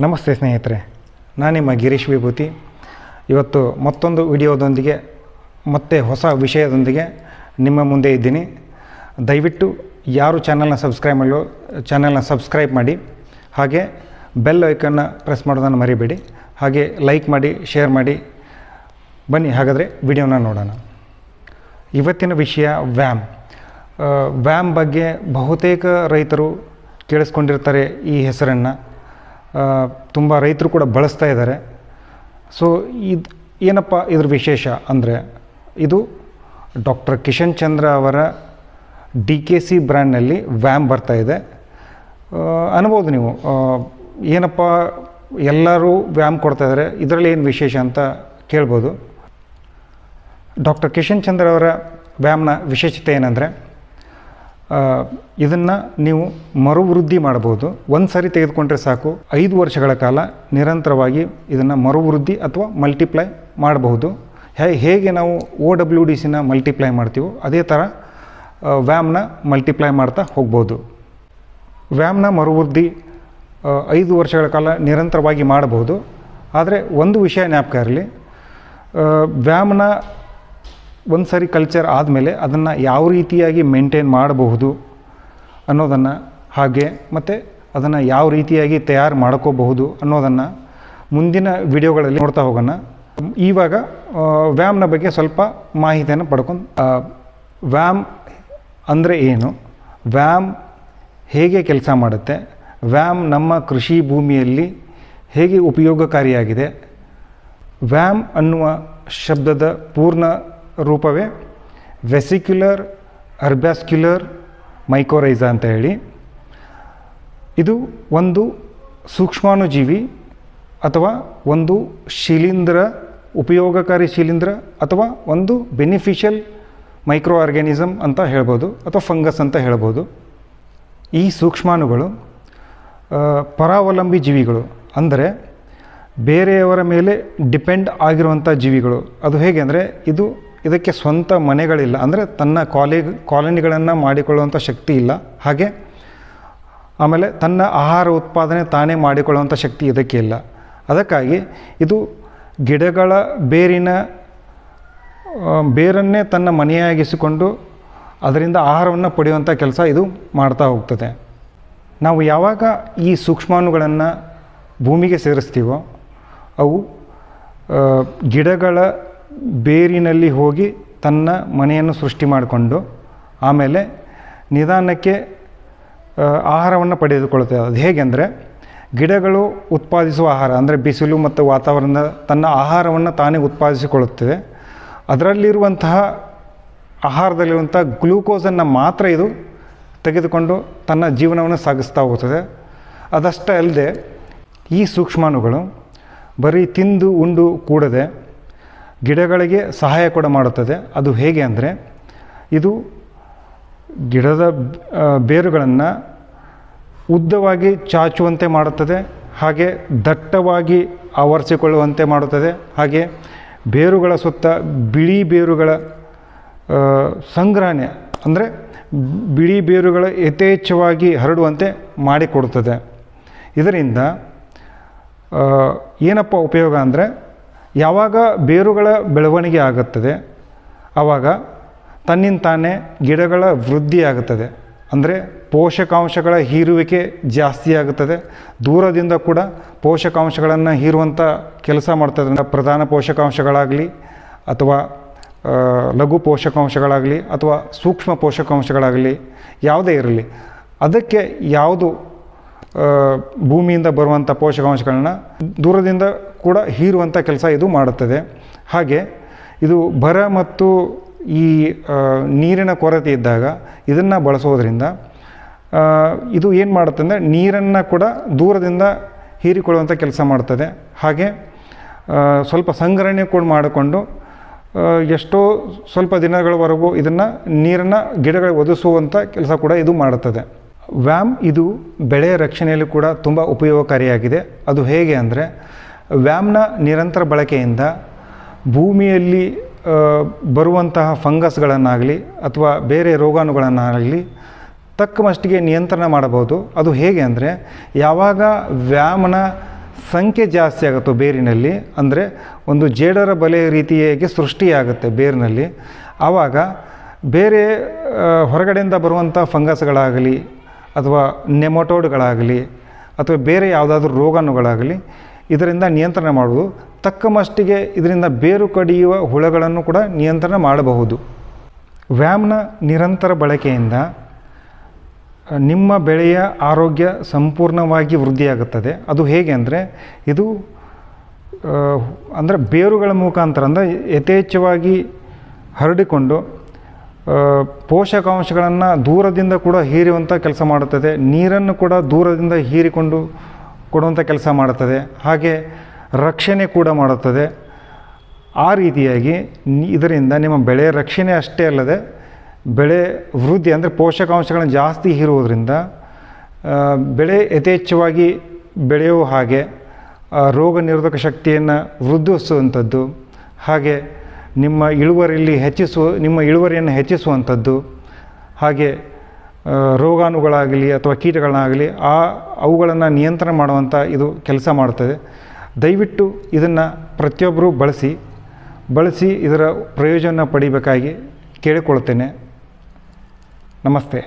ನಮಸ್ತೆ ಸ್ನೇಹಿತರೆ, ನಾನು ನಿಮ್ಮ ಗಿರೀಶ್ ವಿಭೂತಿ. ಇವತ್ತು ಮತ್ತೊಂದು ವಿಡಿಯೋದೊಂದಿಗೆ ಮತ್ತೆ ಹೊಸ ವಿಷಯದೊಂದಿಗೆ ನಿಮ್ಮ ಮುಂದೆ ಇದ್ದೀನಿ. ದಯವಿಟ್ಟು ಯಾರು ಚಾನಲ್ನ ಸಬ್ಸ್ಕ್ರೈಬ್ ಮಾಡಿ, ಹಾಗೆ ಬೆಲ್ ಐಕನ್ನ ಪ್ರೆಸ್ ಮಾಡೋದನ್ನು ಮರಿಬೇಡಿ. ಹಾಗೆ ಲೈಕ್ ಮಾಡಿ, ಶೇರ್ ಮಾಡಿ. ಬನ್ನಿ ಹಾಗಾದರೆ ವಿಡಿಯೋನ ನೋಡೋಣ. ಇವತ್ತಿನ ವಿಷಯ ವ್ಯಾಮ್ ಬಗ್ಗೆ ಬಹುತೇಕ ರೈತರು ಕೇಳಿಸ್ಕೊಂಡಿರ್ತಾರೆ ಈ ಹೆಸರನ್ನು. ತುಂಬ ರೈತರು ಕೂಡ ಬಳಸ್ತಾ ಇದ್ದಾರೆ. ಸೊ ಏನಪ್ಪ ಇದ್ರ ವಿಶೇಷ ಅಂದರೆ, ಇದು ಡಾಕ್ಟರ್ ಕಿಶನ್ ಚಂದ್ರ ಅವರ DKC ಬ್ರ್ಯಾಂಡ್ನಲ್ಲಿ ವ್ಯಾಮ್ ಬರ್ತಾಯಿದೆ. ಅನ್ಬೋದು ನೀವು, ಏನಪ್ಪ ಎಲ್ಲರೂ ವ್ಯಾಮ್ ಕೊಡ್ತಾಯಿದ್ದಾರೆ, ಇದರಲ್ಲಿ ಏನು ವಿಶೇಷ ಅಂತ ಕೇಳ್ಬೋದು. ಡಾಕ್ಟರ್ ಕಿಶನ್ ಚಂದ್ರ ಅವರ ವ್ಯಾಮ್ನ ವಿಶೇಷತೆ ಏನಂದರೆ, ಇದನ್ನು ನೀವು ಮರುವೃದ್ಧಿ ಮಾಡ್ಬೋದು. ಒಂದು ಸಾರಿ ತೆಗೆದುಕೊಂಡ್ರೆ ಸಾಕು, 5 ವರ್ಷಗಳ ಕಾಲ ನಿರಂತರವಾಗಿ ಇದನ್ನು ಮರುವೃದ್ಧಿ ಅಥವಾ ಮಲ್ಟಿಪ್ಲೈ ಮಾಡಬಹುದು. ಹೇಗೆ ನಾವು OWDCನ ಮಲ್ಟಿಪ್ಲೈ ಮಾಡ್ತೀವೋ ಅದೇ ಥರ ವ್ಯಾಮ್ನ ಮಲ್ಟಿಪ್ಲೈ ಮಾಡ್ತಾ ಹೋಗ್ಬೋದು. ವ್ಯಾಮ್ನ ಮರುವೃದ್ಧಿ 5 ವರ್ಷಗಳ ಕಾಲ ನಿರಂತರವಾಗಿ ಮಾಡಬಹುದು. ಆದರೆ ಒಂದು ವಿಷಯ ಜ್ಞಾಪಕ ಇರಲಿ, ವ್ಯಾಮ್ನ ಒಂದು ಸಾರಿ ಕಲ್ಚರ್ ಆದಮೇಲೆ ಅದನ್ನು ಯಾವ ರೀತಿಯಾಗಿ ಮೇಂಟೈನ್ ಮಾಡಬಹುದು ಅನ್ನೋದನ್ನು, ಹಾಗೆ ಮತ್ತು ಅದನ್ನು ಯಾವ ರೀತಿಯಾಗಿ ತಯಾರು ಮಾಡ್ಕೋಬಹುದು ಅನ್ನೋದನ್ನು ಮುಂದಿನ ವಿಡಿಯೋಗಳಲ್ಲಿ ನೋಡ್ತಾ ಹೋಗೋಣ. ಇವಾಗ ವ್ಯಾಮ್ನ ಬಗ್ಗೆ ಸ್ವಲ್ಪ ಮಾಹಿತಿಯನ್ನು ಪಡ್ಕೊಂಡು, ವ್ಯಾಮ್ ಅಂದರೆ ಏನು, ವ್ಯಾಮ್ ಹೇಗೆ ಕೆಲಸ ಮಾಡುತ್ತೆ, ವ್ಯಾಮ್ ನಮ್ಮ ಕೃಷಿ ಭೂಮಿಯಲ್ಲಿ ಹೇಗೆ ಉಪಯೋಗಕಾರಿಯಾಗಿದೆ. ವ್ಯಾಮ್ ಅನ್ನುವ ಶಬ್ದದ ಪೂರ್ಣ ರೂಪವೇ ವೆಸಿಕ್ಯುಲರ್ ಅರ್ಬ್ಯಾಸ್ಕ್ಯುಲರ್ ಮೈಕೋರೈಜಾ ಅಂತ ಹೇಳಿ. ಇದು ಒಂದು ಸೂಕ್ಷ್ಮಾಣುಜೀವಿ ಅಥವಾ ಒಂದು ಶಿಲೀಂಧ್ರ, ಉಪಯೋಗಕಾರಿ ಶಿಲೀಂಧ್ರ ಅಥವಾ ಒಂದು ಬೆನಿಫಿಷಿಯಲ್ ಮೈಕ್ರೋ ಆರ್ಗ್ಯಾನಿಸಮ್ ಅಂತ ಹೇಳ್ಬೋದು, ಅಥವಾ ಫಂಗಸ್ ಅಂತ ಹೇಳ್ಬೋದು. ಈ ಸೂಕ್ಷ್ಮಾಣುಗಳು ಪರಾವಲಂಬಿ ಜೀವಿಗಳು, ಅಂದರೆ ಬೇರೆಯವರ ಮೇಲೆ ಡಿಪೆಂಡ್ ಆಗಿರುವಂಥ ಜೀವಿಗಳು. ಅದು ಹೇಗೆ ಅಂದರೆ, ಇದಕ್ಕೆ ಸ್ವಂತ ಮನೆಗಳಿಲ್ಲ, ಅಂದರೆ ತನ್ನ ಕಾಲನಿಗಳನ್ನು ಮಾಡಿಕೊಳ್ಳುವಂಥ ಶಕ್ತಿ ಇಲ್ಲ. ಹಾಗೆ ಆಮೇಲೆ ತನ್ನ ಆಹಾರ ಉತ್ಪಾದನೆ ತಾನೇ ಮಾಡಿಕೊಳ್ಳುವಂಥ ಶಕ್ತಿ ಇದಕ್ಕೆ ಇಲ್ಲ. ಅದಕ್ಕಾಗಿ ಇದು ಗಿಡಗಳ ಬೇರನ್ನೇ ತನ್ನ ಮನೆಯಾಗಿಸಿಕೊಂಡು ಅದರಿಂದ ಆಹಾರವನ್ನು ಪಡೆಯುವಂಥ ಕೆಲಸ ಇದು ಮಾಡ್ತಾ ಹೋಗ್ತದೆ. ನಾವು ಯಾವಾಗ ಈ ಸೂಕ್ಷ್ಮಾಣುಗಳನ್ನು ಭೂಮಿಗೆ ಸೇರಿಸ್ತೀವೋ, ಅವು ಗಿಡಗಳ ಬೇರಿನಲ್ಲಿ ಹೋಗಿ ತನ್ನ ಮನೆಯನ್ನು ಸೃಷ್ಟಿ ಮಾಡಿಕೊಂಡು ಆಮೇಲೆ ನಿಧಾನಕ್ಕೆ ಆಹಾರವನ್ನು ಪಡೆದುಕೊಳ್ಳುತ್ತದೆ. ಅದು ಹೇಗೆ ಅಂದರೆ, ಗಿಡಗಳು ಉತ್ಪಾದಿಸುವ ಆಹಾರ ಅಂದರೆ ಬಿಸಿಲು ಮತ್ತು ವಾತಾವರಣ ತನ್ನ ಆಹಾರವನ್ನು ತಾನೇ ಉತ್ಪಾದಿಸಿಕೊಳ್ಳುತ್ತದೆ. ಅದರಲ್ಲಿರುವಂತಹ ಆಹಾರದಲ್ಲಿರುವಂಥ ಗ್ಲೂಕೋಸನ್ನು ಮಾತ್ರ ಇದು ತೆಗೆದುಕೊಂಡು ತನ್ನ ಜೀವನವನ್ನು ಸಾಗಿಸ್ತಾ ಹೋಗ್ತದೆ. ಅದಷ್ಟೇ ಅಲ್ಲದೆ ಈ ಸೂಕ್ಷ್ಮಾಣುಗಳು ಬರೀ ತಿಂದು ಉಂಡು ಕೂಡದೆ ಗಿಡಗಳಿಗೆ ಸಹಾಯ ಕೂಡ ಮಾಡುತ್ತದೆ. ಅದು ಹೇಗೆ ಅಂದರೆ, ಇದು ಗಿಡದ ಬೇರುಗಳನ್ನು ಉದ್ದವಾಗಿ ಚಾಚುವಂತೆ ಮಾಡುತ್ತದೆ, ಹಾಗೆ ದಟ್ಟವಾಗಿ ಆವರಿಸಿಕೊಳ್ಳುವಂತೆ ಮಾಡುತ್ತದೆ. ಹಾಗೆ ಬೇರುಗಳ ಸುತ್ತ ಬಿಳಿ ಬೇರುಗಳ ಸಂಗ್ರಹಣೆ, ಅಂದರೆ ಬಿಳಿ ಬೇರುಗಳ ಯಥೇಚ್ಛವಾಗಿ ಹರಡುವಂತೆ ಮಾಡಿಕೊಡುತ್ತದೆ. ಇದರಿಂದ ಏನಪ್ಪ ಉಪಯೋಗ ಅಂದರೆ, ಯಾವಾಗ ಬೇರುಗಳ ಬೆಳವಣಿಗೆ ಆಗುತ್ತದೆ ಆವಾಗ ತನ್ನಿಂತಾನೇ ಗಿಡಗಳ ವೃದ್ಧಿ ಆಗುತ್ತದೆ. ಅಂದರೆ ಪೋಷಕಾಂಶಗಳ ಹೀರುವಿಕೆ ಜಾಸ್ತಿ ಆಗುತ್ತದೆ. ದೂರದಿಂದ ಕೂಡ ಪೋಷಕಾಂಶಗಳನ್ನು ಹೀರುವಂಥ ಕೆಲಸ ಮಾಡ್ತದೆ. ಪ್ರಧಾನ ಪೋಷಕಾಂಶಗಳಾಗಲಿ ಅಥವಾ ಲಘು ಪೋಷಕಾಂಶಗಳಾಗಲಿ ಅಥವಾ ಸೂಕ್ಷ್ಮ ಪೋಷಕಾಂಶಗಳಾಗಲಿ ಯಾವುದೇ ಇರಲಿ, ಅದಕ್ಕೆ ಯಾವುದು ಭೂಮಿಯಿಂದ ಬರುವಂಥ ಪೋಷಕಾಂಶಗಳನ್ನ ದೂರದಿಂದ ಕೂಡ ಹೀರುವಂಥ ಕೆಲಸ ಇದು ಮಾಡುತ್ತದೆ. ಹಾಗೆ ಇದು ಬರ ಮತ್ತು ಈ ನೀರಿನ ಕೊರತೆ ಇದ್ದಾಗ ಇದನ್ನು ಬಳಸೋದ್ರಿಂದ ಇದು ಏನು ಮಾಡುತ್ತೆ ಅಂದರೆ, ನೀರನ್ನು ಕೂಡ ದೂರದಿಂದ ಹೀರಿಕೊಳ್ಳುವಂಥ ಕೆಲಸ ಮಾಡ್ತದೆ. ಹಾಗೆ ಸ್ವಲ್ಪ ಸಂಗ್ರಹಣೆ ಕೂಡ ಮಾಡಿಕೊಂಡು ಸ್ವಲ್ಪ ದಿನಗಳವರೆಗೂ ಇದನ್ನು ನೀರನ್ನು ಗಿಡಗಳಿಗೆ ಒದಗಿಸುವಂಥ ಕೆಲಸ ಕೂಡ ಇದು ಮಾಡುತ್ತದೆ. ವ್ಯಾಮ್ ಇದು ಬೆಳೆ ರಕ್ಷಣೆಯಲ್ಲಿ ಕೂಡ ತುಂಬ ಉಪಯೋಗಕಾರಿಯಾಗಿದೆ. ಅದು ಹೇಗೆ ಅಂದರೆ, ವ್ಯಾಮ್ನ ನಿರಂತರ ಬಳಕೆಯಿಂದ ಭೂಮಿಯಲ್ಲಿ ಬರುವಂತಹ ಫಂಗಸ್ಗಳನ್ನಾಗಲಿ ಅಥವಾ ಬೇರೆ ರೋಗಾಣುಗಳನ್ನಾಗಲಿ ತಕ್ಕ ಮಟ್ಟಿಗೆ ನಿಯಂತ್ರಣ ಮಾಡಬಹುದು. ಅದು ಹೇಗೆ ಅಂದರೆ, ಯಾವಾಗ ವ್ಯಾಮ್ನ ಸಂಖ್ಯೆ ಜಾಸ್ತಿ ಆಗುತ್ತೋ ಬೇರಿನಲ್ಲಿ, ಅಂದರೆ ಒಂದು ಜೇಡರ ಬಲೆ ರೀತಿಯಾಗಿ ಸೃಷ್ಟಿಯಾಗುತ್ತೆ ಬೇರಿನಲ್ಲಿ. ಆವಾಗ ಬೇರೆ ಹೊರಗಡೆಯಿಂದ ಬರುವಂಥ ಫಂಗಸ್ಗಳಾಗಲಿ ಅಥವಾ ನೆಮಟೋಡ್ಗಳಾಗಲಿ ಅಥವಾ ಬೇರೆ ಯಾವುದಾದ್ರೂ ರೋಗಾಣುಗಳಾಗಲಿ ಇದರಿಂದ ನಿಯಂತ್ರಣ ಮಾಡುವುದು. ತಕ್ಕ ಮಟ್ಟಿಗೆ ಇದರಿಂದ ಬೇರು ಕಡಿಯುವ ಹುಳಗಳನ್ನು ಕೂಡ ನಿಯಂತ್ರಣ ಮಾಡಬಹುದು. ವ್ಯಾಮ್ನ ನಿರಂತರ ಬಳಕೆಯಿಂದ ನಿಮ್ಮ ಬೆಳೆಯ ಆರೋಗ್ಯ ಸಂಪೂರ್ಣವಾಗಿ ವೃದ್ಧಿಯಾಗುತ್ತದೆ. ಅದು ಹೇಗೆ ಅಂದರೆ, ಇದು ಅಂದರೆ ಬೇರುಗಳ ಮುಖಾಂತರ ಅಂದರೆ ಯಥೇಚ್ಛವಾಗಿ ಹರಡಿಕೊಂಡು ಪೋಷಕಾಂಶಗಳನ್ನು ದೂರದಿಂದ ಕೂಡ ಹೀರುವಂಥ ಕೆಲಸ ಮಾಡುತ್ತದೆ. ನೀರನ್ನು ಕೂಡ ದೂರದಿಂದ ಹೀರಿಕೊಂಡು ಕೊಡುವಂಥ ಕೆಲಸ ಮಾಡುತ್ತದೆ. ಹಾಗೆ ರಕ್ಷಣೆ ಕೂಡ ಮಾಡುತ್ತದೆ. ಆ ರೀತಿಯಾಗಿ ಇದರಿಂದ ನಿಮ್ಮ ಬೆಳೆ ರಕ್ಷಣೆ ಅಷ್ಟೇ ಅಲ್ಲದೆ ಬೆಳೆ ವೃದ್ಧಿ ಅಂದರೆ ಪೋಷಕಾಂಶಗಳನ್ನು ಜಾಸ್ತಿ ಹೀರುವುದರಿಂದ ಬೆಳೆ ಯಥೇಚ್ಛವಾಗಿ ಬೆಳೆಯುವ ಹಾಗೆ ರೋಗ ನಿರೋಧಕ ಶಕ್ತಿಯನ್ನು ವೃದ್ಧಿಸುವಂಥದ್ದು, ಹಾಗೆ ನಿಮ್ಮ ಇಳುವರಿಯನ್ನು ಹೆಚ್ಚಿಸುವಂಥದ್ದು, ಹಾಗೆ ರೋಗಾಣುಗಳಾಗಲಿ ಅಥವಾ ಕೀಟಗಳನ್ನಾಗಲಿ ಅವುಗಳನ್ನು ನಿಯಂತ್ರಣ ಮಾಡುವಂಥ ಇದು ಕೆಲಸ ಮಾಡುತ್ತದೆ. ದಯವಿಟ್ಟು ಇದನ್ನು ಪ್ರತಿಯೊಬ್ಬರೂ ಬಳಸಿ ಇದರ ಪ್ರಯೋಜನ ಪಡಿಬೇಕಾಗಿ ಕೇಳಿಕೊಳ್ಳುತ್ತೇನೆ. ನಮಸ್ತೆ.